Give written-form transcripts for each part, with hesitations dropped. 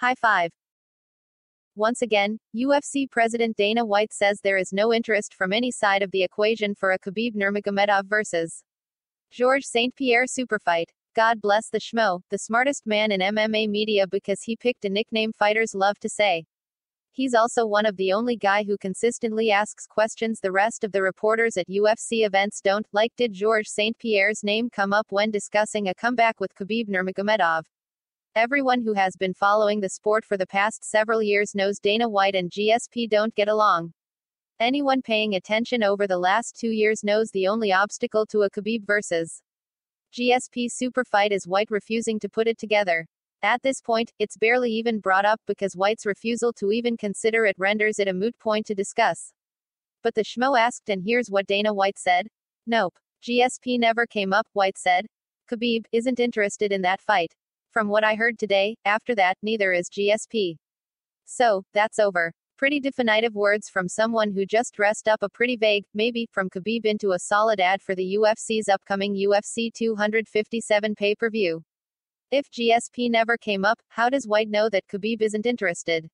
High five. Once again, UFC President Dana White says there is no interest from any side of the equation for a Khabib Nurmagomedov vs. Georges St. Pierre superfight. God bless the schmo, the smartest man in MMA media because he picked a nickname fighters love to say. He's also one of the only guy who consistently asks questions the rest of the reporters at UFC events don't, like did Georges St. Pierre's name come up when discussing a comeback with Khabib Nurmagomedov? Everyone who has been following the sport for the past several years knows Dana White and GSP don't get along. Anyone paying attention over the last 2 years knows the only obstacle to a Khabib vs. GSP super fight is White refusing to put it together. At this point, it's barely even brought up because White's refusal to even consider it renders it a moot point to discuss. But the schmo asked, and here's what Dana White said. Nope. GSP never came up, White said. Khabib isn't interested in that fight. From what I heard today, after that, neither is GSP. So, that's over. Pretty definitive words from someone who just dressed up a pretty vague, maybe, from Khabib into a solid ad for the UFC's upcoming UFC 257 pay-per-view. If GSP never came up, how does White know that Khabib isn't interested?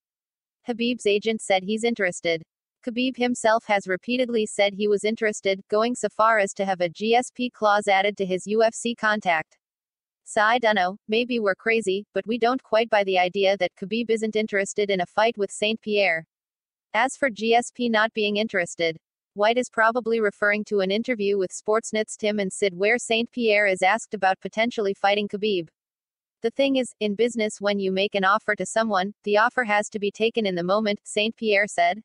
Khabib's agent said he's interested. Khabib himself has repeatedly said he was interested, going so far as to have a GSP clause added to his UFC contact. So I dunno, maybe we're crazy, but we don't quite buy the idea that Khabib isn't interested in a fight with St. Pierre. As for GSP not being interested, White is probably referring to an interview with Sportsnet's Tim and Sid where St. Pierre is asked about potentially fighting Khabib. The thing is, in business when you make an offer to someone, the offer has to be taken in the moment, St. Pierre said.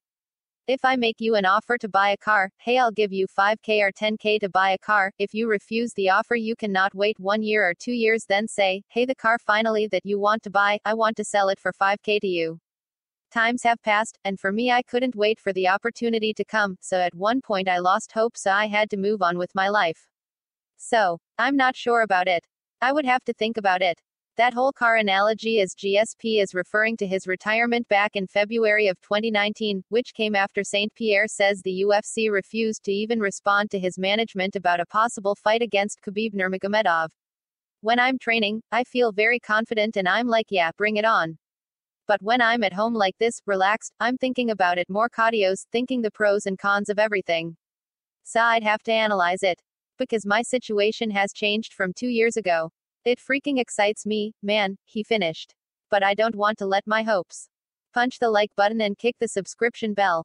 If I make you an offer to buy a car, hey, I'll give you 5K or 10K to buy a car. If you refuse the offer, you cannot wait 1 year or 2 years, then say, hey, the car finally that you want to buy, I want to sell it for 5K to you. Times have passed, and for me, I couldn't wait for the opportunity to come, so at one point I lost hope, so I had to move on with my life. So, I'm not sure about it. I would have to think about it. That whole car analogy as GSP is referring to his retirement back in February of 2019, which came after St. Pierre says the UFC refused to even respond to his management about a possible fight against Khabib Nurmagomedov. When I'm training, I feel very confident and I'm like, yeah, bring it on. But when I'm at home like this, relaxed, I'm thinking about it more cardios, thinking the pros and cons of everything. So I'd have to analyze it. Because my situation has changed from 2 years ago. It freaking excites me, man, he finished. But I don't want to let my hopes. Punch the like button and kick the subscription bell.